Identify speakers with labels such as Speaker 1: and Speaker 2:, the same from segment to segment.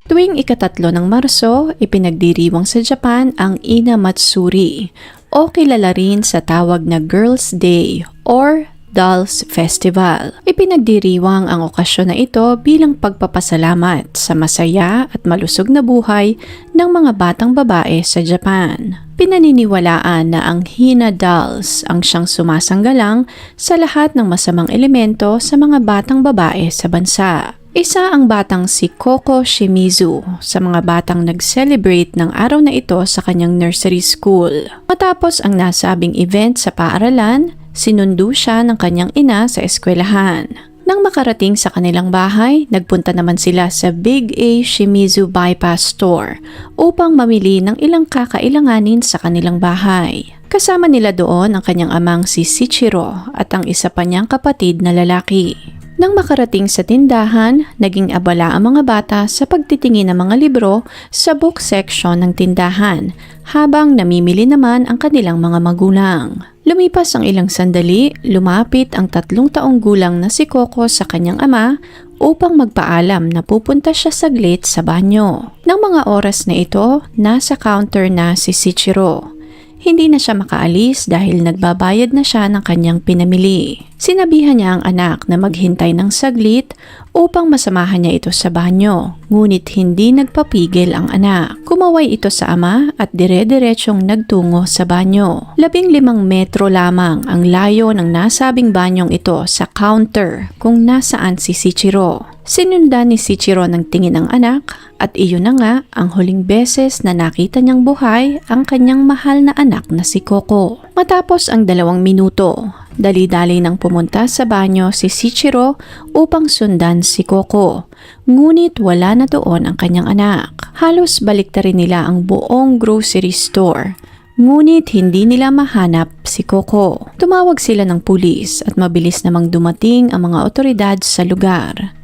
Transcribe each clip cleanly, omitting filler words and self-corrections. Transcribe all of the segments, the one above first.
Speaker 1: Tuwing ika-3 ng Marso, ipinagdiriwang sa Japan ang Ina Matsuri o kilala rin sa tawag na Girls' Day or Dolls Festival. Ipinagdiriwang ang okasyon na ito bilang pagpapasalamat sa masaya at malusog na buhay ng mga batang babae sa Japan. Pinaniniwalaan na ang Hina Dolls ang siyang sumasanggalang sa lahat ng masamang elemento sa mga batang babae sa bansa. Isa ang batang si Koko Shimizu sa mga batang nag-celebrate ng araw na ito sa kanyang nursery school. Matapos ang nasabing event sa paaralan, sinundo siya ng kanyang ina sa eskwelahan. Nang makarating sa kanilang bahay, nagpunta naman sila sa Big A Shimizu Bypass Store upang mamili ng ilang kakailanganin sa kanilang bahay. Kasama nila doon ang kanyang amang si Shichiro at ang isa pa niyang kapatid na lalaki. Nang makarating sa tindahan, naging abala ang mga bata sa pagtitingin ng mga libro sa book section ng tindahan, habang namimili naman ang kanilang mga magulang. Lumipas ang ilang sandali, lumapit ang 3 taong gulang na si Koko sa kanyang ama upang magpaalam na pupunta siya saglit sa banyo. Nang mga oras na ito, nasa counter na si Shichiro. Hindi na siya makaalis dahil nagbabayad na siya ng kanyang pinamili. Sinabihan niya ang anak na maghintay ng saglit upang masamahan niya ito sa banyo, ngunit hindi nagpapigil ang anak. Kumaway ito sa ama at dire-diretsyong nagtungo sa banyo. 15 metro lamang ang layo ng nasabing banyong ito sa counter kung nasaan si Shichiro. Sinundan ni Shichiro ng tingin ang anak at iyon na nga ang huling beses na nakita niyang buhay ang kanyang mahal na anak na si Koko. Matapos ang 2 minuto, dali-dali nang pumunta sa banyo si Shichiro upang sundan si Koko. Ngunit wala na doon ang kanyang anak. Halos baliktarin nila ang buong grocery store. Ngunit hindi nila mahanap si Koko. Tumawag sila ng pulis at mabilis namang dumating ang mga otoridad sa lugar.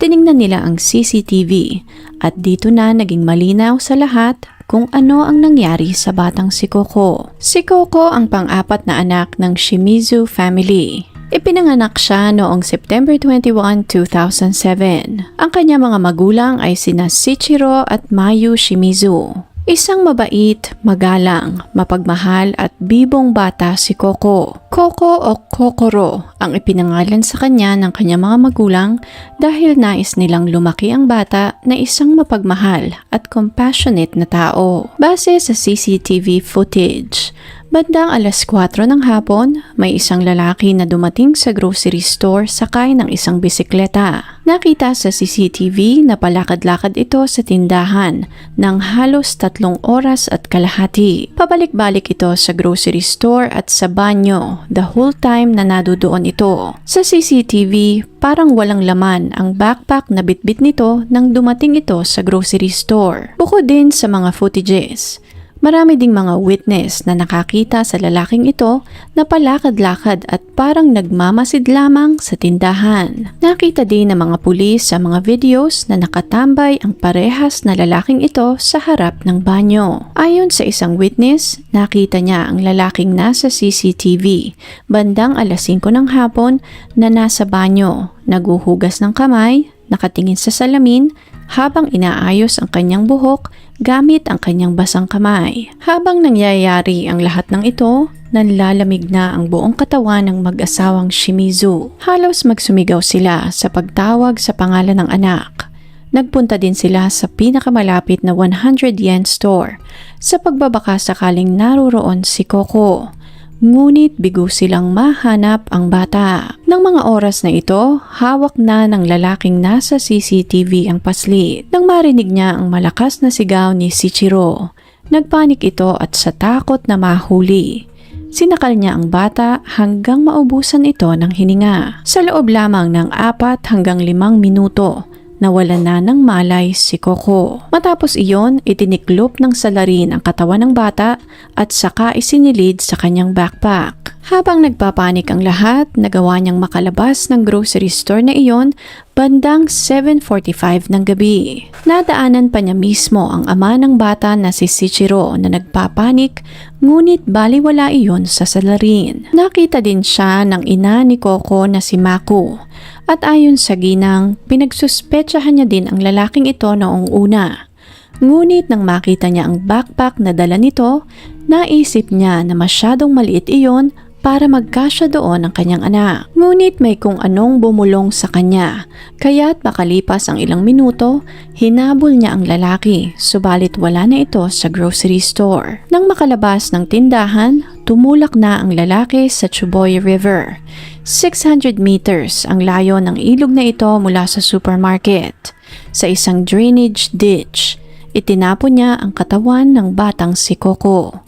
Speaker 1: Tiningnan nila ang CCTV at dito na naging malinaw sa lahat kung ano ang nangyari sa batang si Koko. Si Koko ang pang-4 na anak ng Shimizu family. Ipinanganak siya noong September 21, 2007. Ang kanyang mga magulang ay sina Shichiro at Mayu Shimizu. Isang mabait, magalang, mapagmahal at bibong bata si Koko. Koko o Kokoro ang ipinangalan sa kanya ng kanyang mga magulang dahil nais nilang lumaki ang bata na isang mapagmahal at compassionate na tao. Base sa CCTV footage, bandang 4:00 ng hapon, may isang lalaki na dumating sa grocery store sakay ng isang bisikleta. Nakita sa CCTV na palakad-lakad ito sa tindahan ng halos 3 oras at kalahati. Pabalik-balik ito sa grocery store at sa banyo the whole time na nadudoon ito. Sa CCTV, parang walang laman ang backpack na bitbit nito nang dumating ito sa grocery store. Bukod din sa mga footages, marami ding mga witness na nakakita sa lalaking ito na palakad-lakad at parang nagmamasid lamang sa tindahan. Nakita din ng mga pulis sa mga videos na nakatambay ang parehas na lalaking ito sa harap ng banyo. Ayon sa isang witness, nakita niya ang lalaking nasa CCTV bandang 5:00 ng hapon na nasa banyo, naguhugas ng kamay, nakatingin sa salamin, habang inaayos ang kanyang buhok gamit ang kanyang basang kamay. Habang nangyayari ang lahat ng ito, nanlalamig na ang buong katawan ng mag-asawang Shimizu. Halos magsumigaw sila sa pagtawag sa pangalan ng anak. Nagpunta din sila sa pinakamalapit na 100 yen store sa pagbabaka sakaling naroroon si Koko. Ngunit bigo silang mahanap ang bata. Nang mga oras na ito, hawak na ng lalaking nasa CCTV ang paslit. Nang marinig niya ang malakas na sigaw ni Shichiro, nagpanik ito at sa takot na mahuli, sinakal niya ang bata hanggang maubusan ito ng hininga. Sa loob lamang ng 4 hanggang 5 minuto, nawalan na ng malay si Koko. Matapos iyon, itiniklop ng salarin ang katawan ng bata at saka isinilid sa kanyang backpack. Habang nagpapanik ang lahat, nagawa niyang makalabas ng grocery store na iyon bandang 7:45 ng gabi. Nadaanan pa niya mismo ang ama ng bata na si Shichiro na nagpapanik, ngunit baliwala iyon sa salarin. Nakita din siya ng ina ni Coco na si Mako. At ayon sa ginang, pinagsuspetsahan niya din ang lalaking ito noong una. Ngunit nang makita niya ang backpack na dala nito, naisip niya na masyadong maliit iyon para magkasya doon ang kanyang anak. Ngunit may kung anong bumulong sa kanya, kaya't makalipas ang ilang minuto, hinabol niya ang lalaki, subalit wala na ito sa grocery store. Nang makalabas ng tindahan, tumulak na ang lalaki sa Chuboy River. 600 meters ang layo ng ilog na ito mula sa supermarket. Sa isang drainage ditch, itinapon niya ang katawan ng batang si Coco.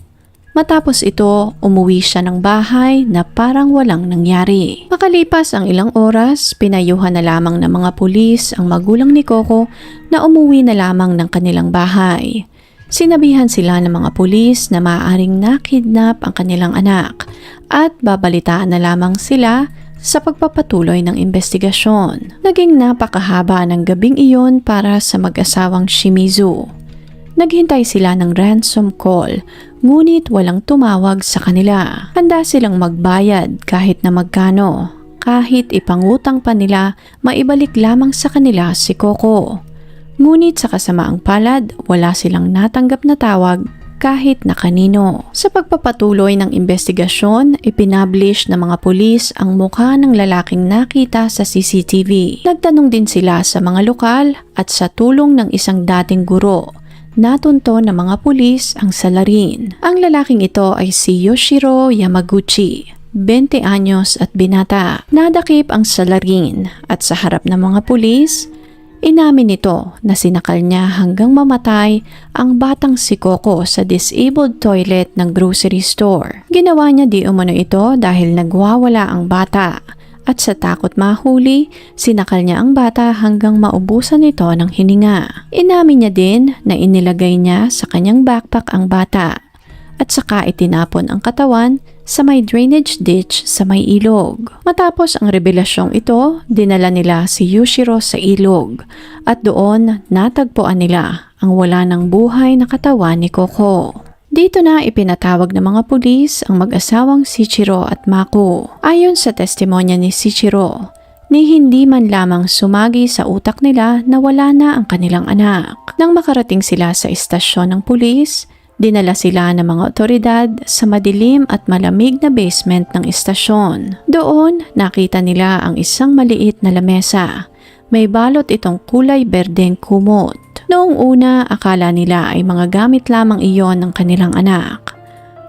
Speaker 1: Matapos ito, umuwi siya ng bahay na parang walang nangyari. Makalipas ang ilang oras, pinayuhan na lamang ng mga pulis ang magulang ni Coco na umuwi na lamang ng kanilang bahay. Sinabihan sila ng mga pulis na maaaring nakidnap ang kanilang anak at babalitaan na lamang sila sa pagpapatuloy ng investigasyon. Naging napakahaba ng gabing iyon para sa mag-asawang Shimizu. Naghintay sila ng ransom call, ngunit walang tumawag sa kanila. Handa silang magbayad kahit na magkano. Kahit ipangutang pa nila, maibalik lamang sa kanila si Coco. Ngunit sa kasamaang palad, wala silang natanggap na tawag kahit na kanino. Sa pagpapatuloy ng investigasyon, ipinablish ng mga pulis ang mukha ng lalaking nakita sa CCTV. Nagtanong din sila sa mga lokal at sa tulong ng isang dating guro. Natunto ng mga pulis ang salarin. Ang lalaking ito ay si Yoshiro Yamaguchi, 20 anyos at binata. Nadakip ang salarin at sa harap ng mga pulis, inamin nito na sinakal niya hanggang mamatay ang batang si Coco sa disabled toilet ng grocery store. Ginawa niya di umano ito dahil nagwawala ang bata. At sa takot mahuli, sinakal niya ang bata hanggang maubusan ito ng hininga. Inamin niya din na inilagay niya sa kanyang backpack ang bata at saka itinapon ang katawan sa may drainage ditch sa may ilog. Matapos ang revelasyong ito, dinala nila si Yoshiro sa ilog at doon natagpuan nila ang wala ng buhay na katawan ni Coco. Dito na ipinatawag ng mga pulis ang mag-asawang Shichiro at Mako. Ayon sa testimonya ni Shichiro, ni hindi man lamang sumagi sa utak nila na wala na ang kanilang anak. Nang makarating sila sa istasyon ng pulis, dinala sila ng mga otoridad sa madilim at malamig na basement ng istasyon. Doon, nakita nila ang isang maliit na lamesa. May balot itong kulay berdeng kumot. Noong una, akala nila ay mga gamit lamang iyon ng kanilang anak.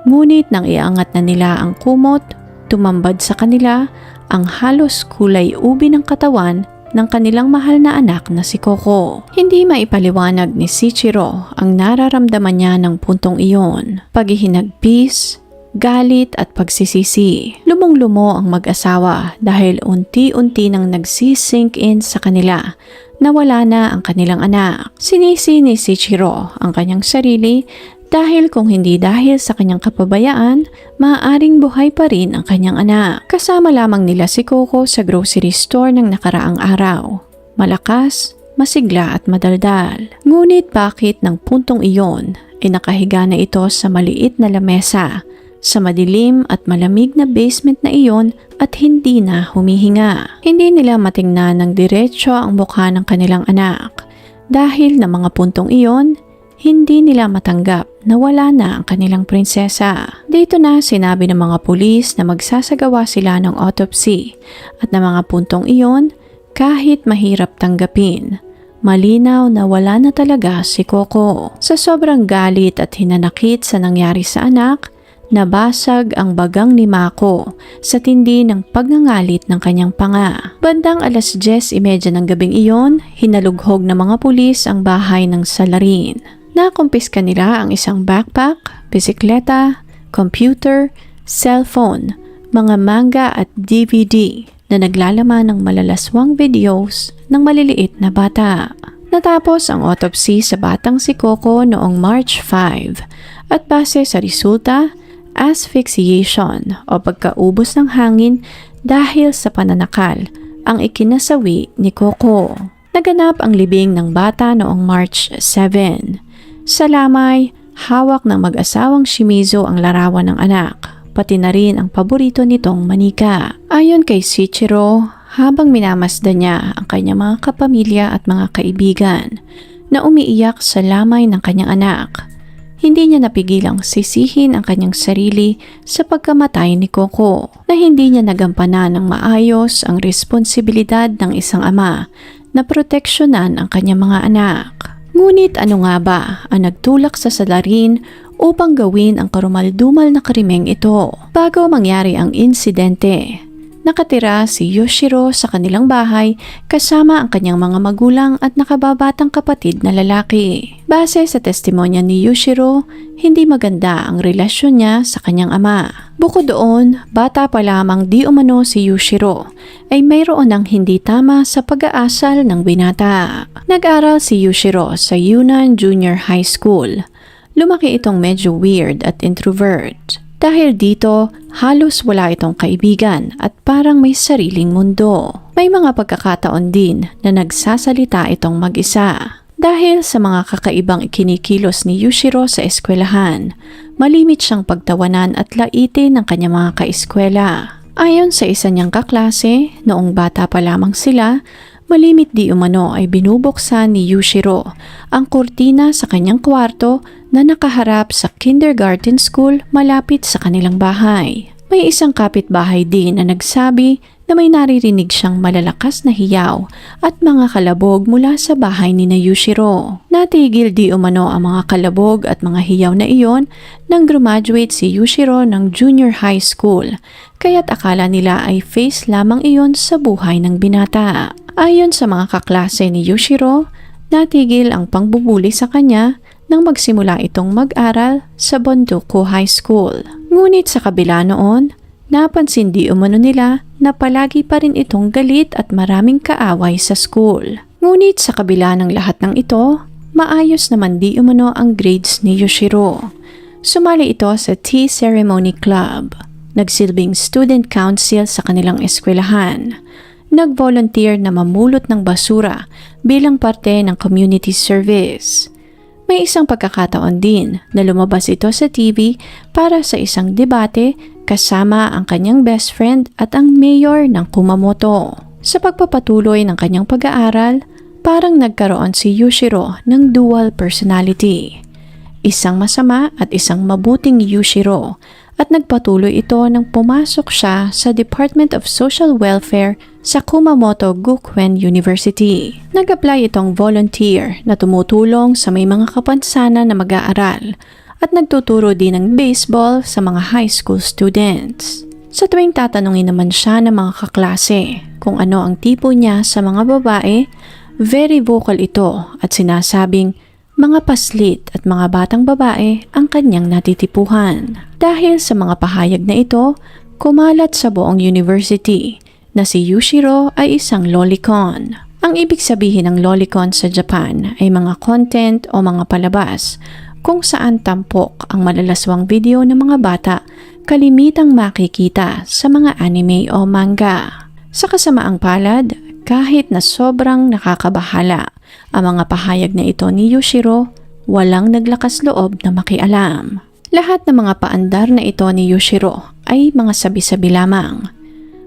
Speaker 1: Ngunit nang iangat na nila ang kumot, tumambad sa kanila ang halos kulay ubi ng katawan ng kanilang mahal na anak na si Coco. Hindi maipaliwanag ni Shichiro ang nararamdaman niya ng puntong iyon. Paghihinagpis, galit at pagsisisi. Lumong-lumo ang mag-asawa dahil unti-unti nang nagsisink in sa kanila na wala na ang kanilang anak. Sinisi ni Shichiro ang kanyang sarili dahil kung hindi dahil sa kanyang kapabayaan, maaaring buhay pa rin ang kanyang anak. Kasama lamang nila si Coco sa grocery store ng nakaraang araw. Malakas, masigla at madaldal. Ngunit bakit ng puntong iyon ay nakahiga na ito sa maliit na lamesa sa madilim at malamig na basement na iyon at hindi na humihinga. Hindi nila matingnan ng diretsyo ang mukha ng kanilang anak. Dahil na mga puntong iyon, hindi nila matanggap na wala na ang kanilang prinsesa. Dito na sinabi ng mga pulis na magsasagawa sila ng autopsy at na mga puntong iyon, kahit mahirap tanggapin, malinaw na wala na talaga si Coco. Sa sobrang galit at hinanakit sa nangyari sa anak, nabasag ang bagang ni Mako sa tindi ng pagngangalit ng kanyang panga. Bandang 10:30 ng gabing iyon, hinalughog ng mga pulis ang bahay ng salarin. Nakumpiska nila ang isang backpack, bisikleta, computer, cellphone, mga manga at DVD na naglalaman ng malalaswang videos ng maliliit na bata. Natapos ang autopsy sa batang si Coco noong March 5 at base sa resulta, asphyxiation o pagkaubos ng hangin dahil sa pananakal ang ikinasawi ni Coco. Naganap ang libing ng bata noong March 7. Sa lamay, hawak ng mag-asawang Shimizu ang larawan ng anak, pati na rin ang paborito nitong manika. Ayon kay Shichiro, habang minamasdan niya ang kanyang mga kapamilya at mga kaibigan na umiiyak sa lamay ng kanyang anak, hindi niya napigilang sisihin ang kanyang sarili sa pagkamatay ni Coco na hindi niya nagampanan ng maayos ang responsibilidad ng isang ama na proteksyonan ang kanyang mga anak. Ngunit ano nga ba ang nagtulak sa salarin upang gawin ang karumaldumal na krimeng ito? Bago mangyari ang insidente, nakatira si Yoshiro sa kanilang bahay kasama ang kanyang mga magulang at nakababatang kapatid na lalaki. Base sa testimonya ni Yoshiro, hindi maganda ang relasyon niya sa kanyang ama. Bukod doon, bata pa lamang di umano si Yoshiro ay mayroon ng hindi tama sa pag-aasal ng binata. Nag-aral si Yoshiro sa Yunnan Junior High School. Lumaki itong medyo weird at introvert. Dahil dito, halos wala itong kaibigan at parang may sariling mundo. May mga pagkakataon din na nagsasalita itong mag-isa. Dahil sa mga kakaibang ikinikilos ni Yoshiro sa eskwelahan, malimit siyang pagtawanan at laitin ng kanyang mga kaeskwela. Ayon sa isa niyang kaklase, noong bata pa lamang sila, malimit di umano ay binubuksan ni Yoshiro ang kurtina sa kanyang kwarto na nakaharap sa kindergarten school malapit sa kanilang bahay. May isang kapitbahay din na nagsabi na may naririnig siyang malalakas na hiyaw at mga kalabog mula sa bahay ni Yoshiro. Natigil di umano ang mga kalabog at mga hiyaw na iyon nang graduate si Yoshiro ng junior high school, kaya't akala nila ay face lamang iyon sa buhay ng binata. Ayon sa mga kaklase ni Yoshiro, natigil ang pangbubuli sa kanya nang magsimula itong mag-aral sa Bondoku High School. Ngunit sa kabila noon, napansin di umano nila na palagi pa rin itong galit at maraming kaaway sa school. Ngunit sa kabila ng lahat ng ito, maayos naman di umano ang grades ni Yoshiro. Sumali ito sa Tea Ceremony Club, nagsilbing student council sa kanilang eskwelahan, nag-volunteer na mamulot ng basura bilang parte ng community service. May isang pagkakataon din na lumabas ito sa TV para sa isang debate kasama ang kanyang best friend at ang mayor ng Kumamoto. Sa pagpapatuloy ng kanyang pag-aaral, parang nagkaroon si Yoshiro ng dual personality. Isang masama at isang mabuting Yoshiro, at nagpatuloy ito nang pumasok siya sa Department of Social Welfare sa Kumamoto Gakuen University. Nag-apply itong volunteer na tumutulong sa may mga kapansanan na mag-aaral at nagtuturo din ng baseball sa mga high school students. Sa tuwing tatanungin naman siya ng mga kaklase kung ano ang tipo niya sa mga babae, very vocal ito at sinasabing mga paslit at mga batang babae ang kanyang natitipuhan. Dahil sa mga pahayag na ito, kumalat sa buong university na si Yoshiro ay isang lolicon. Ang ibig sabihin ng lolicon sa Japan ay mga content o mga palabas kung saan tampok ang malalaswang video ng mga bata kalimitang makikita sa mga anime o manga. Sa kasamaang palad, kahit na sobrang nakakabahala ang mga pahayag na ito ni Yoshiro, walang naglakas loob na makialam. Lahat ng mga paandar na ito ni Yoshiro ay mga sabi-sabi lamang.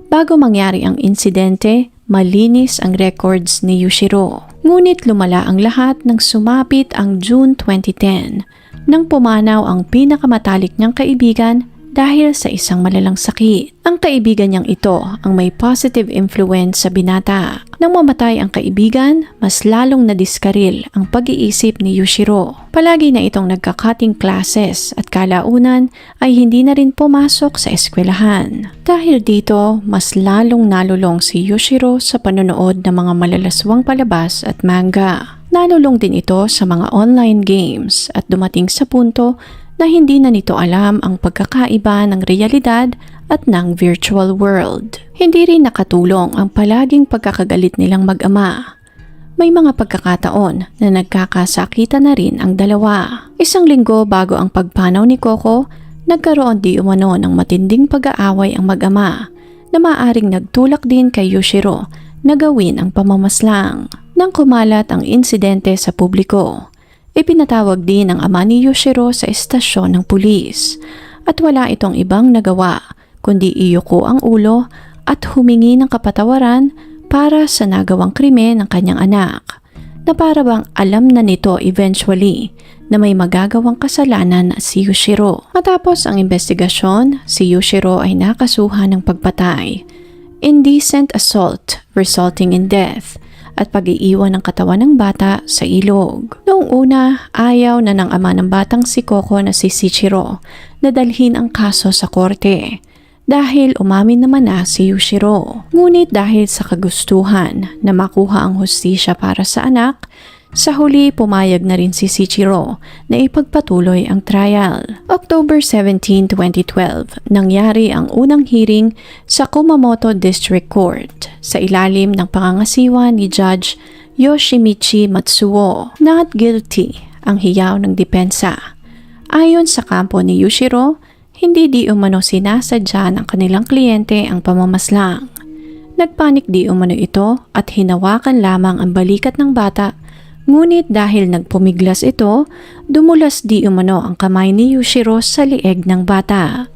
Speaker 1: Bago mangyari ang insidente, malinis ang records ni Yoshiro. Ngunit lumala ang lahat nang sumapit ang June 2010 nang pumanaw ang pinakamatalik niyang kaibigan dahil sa isang malalang sakit. Ang kaibigan niyang ito ang may positive influence sa binata. Nang mamatay ang kaibigan, mas lalong nadiskaril ang pag-iisip ni Yoshiro. Palagi na itong nagka-cutting classes at kalaunan ay hindi na rin pumasok sa eskwelahan. Dahil dito, mas lalong nalulong si Yoshiro sa panonood ng mga malalaswang palabas at manga. Nalulong din ito sa mga online games at dumating sa punto na hindi na nito alam ang pagkakaiba ng realidad at ng virtual world. Hindi rin nakatulong ang palaging pagkakagalit nilang mag-ama. May mga pagkakataon na nagkakasakitan na rin ang dalawa. Isang linggo bago ang pagpanaw ni Coco, Nagkaroon di umano ng matinding pag-aaway ang mag-ama na maaaring nagtulak din kay Yushiro na gawin ang pamamaslang. Nang kumalat ang insidente sa publiko, ipinatawag din ang ama ni Yushiro sa estasyon ng pulis at wala itong ibang nagawa kundi iyuko ang ulo at humingi ng kapatawaran para sa nagawang krimen ng kanyang anak, na para bang alam na nito eventually na may magagawang kasalanan si Yushiro. Matapos ang investigasyon, si Yushiro ay nakasuhan ng pagpatay, indecent assault resulting in death, at pag-iiwan ng katawan ng bata sa ilog. Noong una, ayaw na ng ama ng batang si Coco na si Shichiro na dalhin ang kaso sa korte dahil umamin naman na si Yushiro. Ngunit dahil sa kagustuhan na makuha ang hustisya para sa anak, sa huli pumayag na rin si Shichiro na ipagpatuloy ang trial. October 17, 2012, nangyari ang unang hearing sa Kumamoto District Court sa ilalim ng pangangasiwa ni Judge Yoshimichi Matsuo. Not guilty ang hiyaw ng depensa. Ayon sa kampo ni Yushiro, hindi di umano sinasadya ng kanilang kliyente ang pamamaslang. Nagpanik di umano ito at hinawakan lamang ang balikat ng bata. Ngunit dahil nagpumiglas ito, dumulas di umano ang kamay ni Yushiro sa lieg ng bata.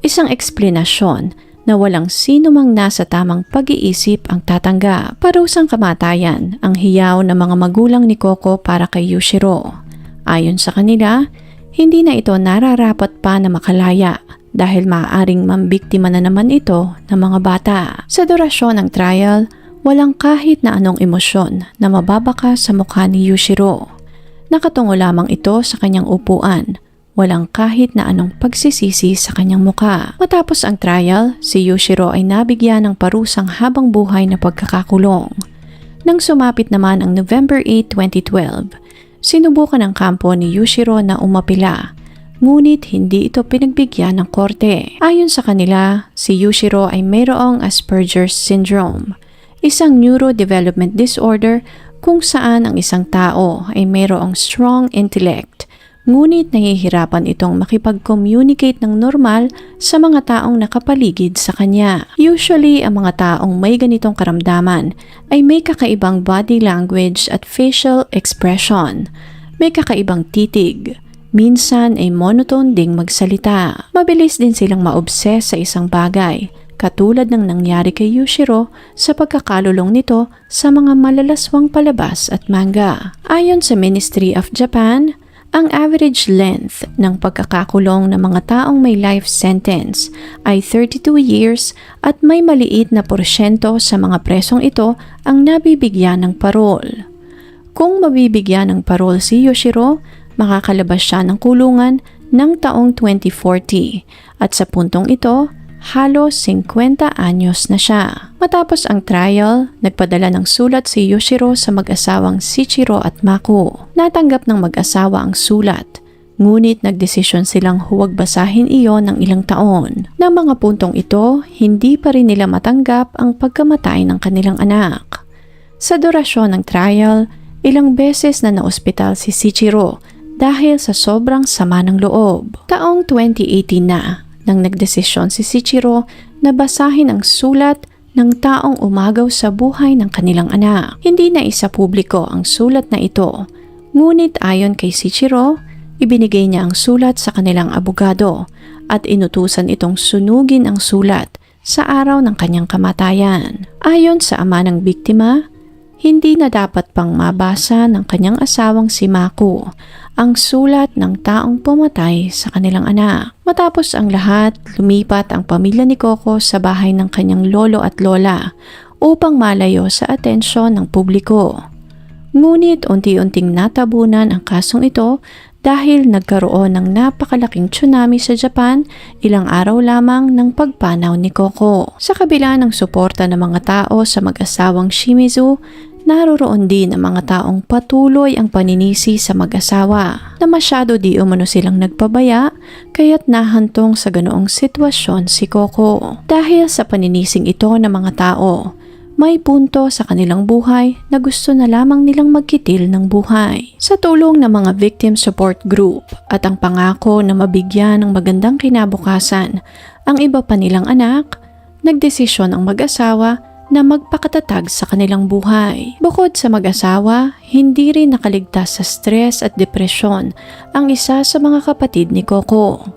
Speaker 1: Isang eksplenasyon na walang sino mang nasa tamang pag-iisip ang tatanggap. Parusang kamatayan ang hiyaw ng mga magulang ni Coco para kay Yushiro. Ayon sa kanila, hindi na ito nararapat pa na makalaya dahil maaaring mambiktima na naman ito ng mga bata. Sa durasyon ng trial, walang kahit na anong emosyon na mababaka sa mukha ni Yushiro. Nakatungo lamang ito sa kanyang upuan. Walang kahit na anong pagsisisi sa kanyang mukha. Matapos ang trial, si Yushiro ay nabigyan ng parusang habang buhay na pagkakakulong. Nang sumapit naman ang November 8, 2012, sinubukan ng kampo ni Yushiro na umapila, ngunit hindi ito pinagbigyan ng korte. Ayon sa kanila, si Yushiro ay mayroong Asperger's syndrome, isang neurodevelopment disorder kung saan ang isang tao ay mayroong strong intellect, ngunit nahihirapan itong makipag-communicate ng normal sa mga taong nakapaligid sa kanya. Usually, ang mga taong may ganitong karamdaman ay may kakaibang body language at facial expression, may kakaibang titig, minsan ay monotone ding magsalita. Mabilis din silang ma-obsess sa isang bagay, katulad ng nangyari kay Yushiro sa pagkakalulong nito sa mga malalaswang palabas at manga. Ayon sa Ministry of Japan, ang average length ng pagkakakulong ng mga taong may life sentence ay 32 years at may maliit na porsyento sa mga presong ito ang nabibigyan ng parol. Kung mabibigyan ng parol si Yushiro, makakalabas siya ng kulungan ng taong 2040 at sa puntong ito, halos 50 anyos na siya. Matapos ang trial, nagpadala ng sulat si Yushiro sa mag-asawang Shichiro at Mako. Natanggap ng mag-asawa ang sulat, ngunit nagdesisyon silang huwag basahin iyon ng ilang taon. Nang mga puntong ito, hindi pa rin nila matanggap ang pagkamatay ng kanilang anak. Sa durasyon ng trial, ilang beses na naospital si Shichiro dahil sa sobrang sama ng loob. Taong 2018 na, nang nagdesisyon si Shichiro na basahin ang sulat ng taong umagaw sa buhay ng kanilang anak. Hindi na isa publiko ang sulat na ito, ngunit ayon kay Shichiro, ibinigay niya ang sulat sa kanilang abogado at inutusan itong sunugin ang sulat sa araw ng kanyang kamatayan. Ayon sa ama ng biktima, hindi na dapat pang mabasa ng kanyang asawang si Mako ang sulat ng taong pumatay sa kanilang anak. Matapos ang lahat, lumipat ang pamilya ni Coco sa bahay ng kanyang lolo at lola upang malayo sa atensyon ng publiko. Ngunit unti-unting natabunan ang kasong ito dahil nagkaroon ng napakalaking tsunami sa Japan ilang araw lamang ng pagpanaw ni Coco. Sa kabila ng suporta ng mga tao sa mag-asawang Shimizu, naroroon din ang mga taong patuloy ang paninisi sa mag-asawa na masyado di umano silang nagpabaya kaya't nahantong sa ganoong sitwasyon si Coco. Dahil sa paninising ito ng mga tao, may punto sa kanilang buhay na gusto na lamang nilang magkitil ng buhay. Sa tulong ng mga victim support group at ang pangako na mabigyan ng magandang kinabukasan ang iba pa nilang anak, nagdesisyon ang mag-asawa na magpakatatag sa kanilang buhay. Bukod sa mag-asawa, hindi rin nakaligtas sa stress at depresyon ang isa sa mga kapatid ni Coco.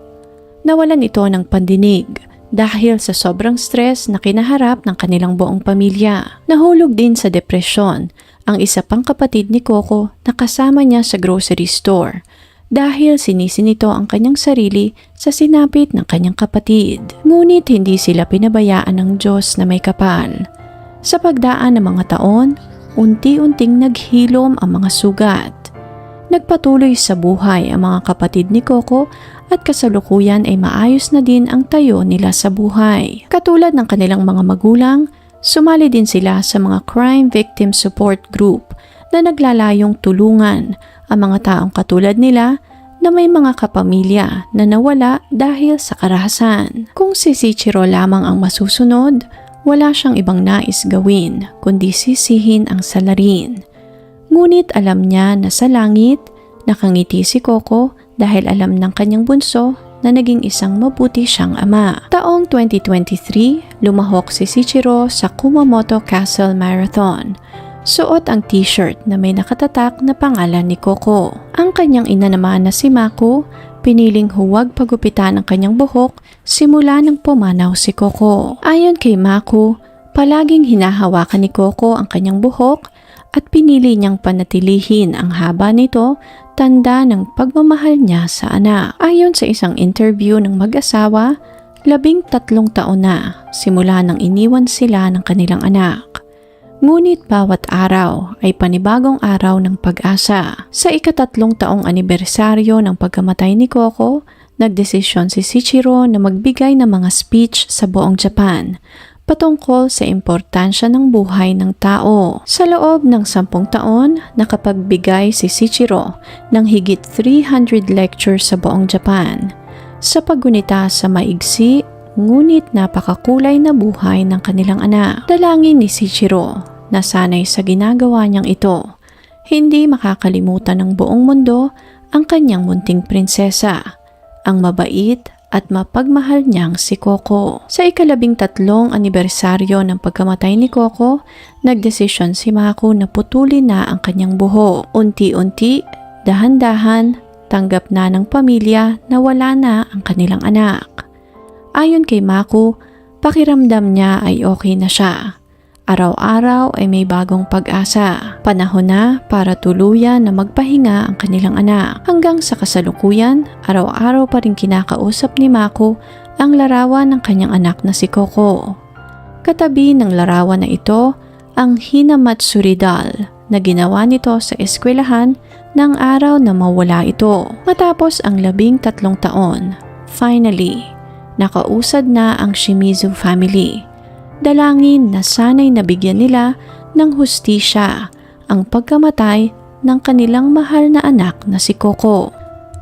Speaker 1: Nawalan ito ng pandinig dahil sa sobrang stress na kinaharap ng kanilang buong pamilya. Nahulog din sa depresyon ang isa pang kapatid ni Coco na kasama niya sa grocery store dahil sinisi nito ang kanyang sarili sa sinapit ng kanyang kapatid. Ngunit hindi sila pinabayaan ng Diyos na may kapal. Sa pagdaan ng mga taon, unti-unting naghilom ang mga sugat. Nagpatuloy sa buhay ang mga kapatid ni Coco at kasalukuyan ay maayos na din ang tayo nila sa buhay. Katulad ng kanilang mga magulang, sumali din sila sa mga crime victim support group na naglalayong tulungan ang mga taong katulad nila na may mga kapamilya na nawala dahil sa karahasan. Kung si Shichiro lamang ang masusunod, wala siyang ibang nais gawin kundi sisihin ang salarin. Ngunit alam niya na sa langit, nakangiti si Coco dahil alam ng kanyang bunso na naging isang mabuti siyang ama. Taong 2023, lumahok si Shichiro sa Kumamoto Castle Marathon. Suot ang t-shirt na may nakatatak na pangalan ni Coco. Ang kanyang ina naman na si Mako, piniling huwag pagupitan ang kanyang buhok simula nang pumanaw si Coco. Ayon kay Mako, palaging hinahawakan ni Coco ang kanyang buhok at pinili niyang panatilihin ang haba nito, tanda ng pagmamahal niya sa anak. Ayon sa isang interview ng mag-asawa, 13 taon na simula nang iniwan sila ng kanilang anak. Ngunit bawat araw ay panibagong araw ng pag-asa. Sa ika-3 taong anibersaryo ng pagkamatay ni Coco, nagdesisyon si Shichiro na magbigay ng mga speech sa buong Japan patungkol sa importansya ng buhay ng tao. Sa loob ng 10 taon, nakapagbigay si Shichiro ng higit 300 lectures sa buong Japan sa paggunita sa maigsi ngunit napakakulay na buhay ng kanilang anak. Dalangin ni Shichiro na sanay sa ginagawa niyang ito, hindi makakalimutan ng buong mundo ang kanyang munting prinsesa, ang mabait at mapagmahal niyang si Coco. Sa ika-13 anibersaryo ng pagkamatay ni Coco, nagdesisyon si Mako na putulin na ang kanyang buhok. Unti-unti, dahan-dahan, tanggap na ng pamilya na wala na ang kanilang anak. Ayon kay Mako, pakiramdam niya ay okay na siya. Araw-araw ay may bagong pag-asa. Panahon na para tuluyan na magpahinga ang kanilang anak. Hanggang sa kasalukuyan, araw-araw pa rin kinakausap ni Mako ang larawan ng kanyang anak na si Coco. Katabi ng larawan na ito, ang Hinamatsuri doll na ginawa nito sa eskwelahan ng araw na mawala ito. Matapos ang 13 taon, finally, nakausad na ang Shimizu family. Dalangin na sana'y nabigyan nila ng hustisya ang pagkamatay ng kanilang mahal na anak na si Coco.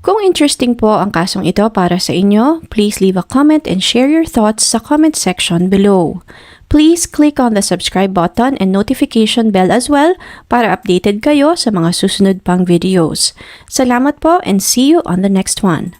Speaker 1: Kung interesting po ang kasong ito para sa inyo, please leave a comment and share your thoughts sa comment section below. Please click on the subscribe button and notification bell as well para updated kayo sa mga susunod pang videos. Salamat po and see you on the next one.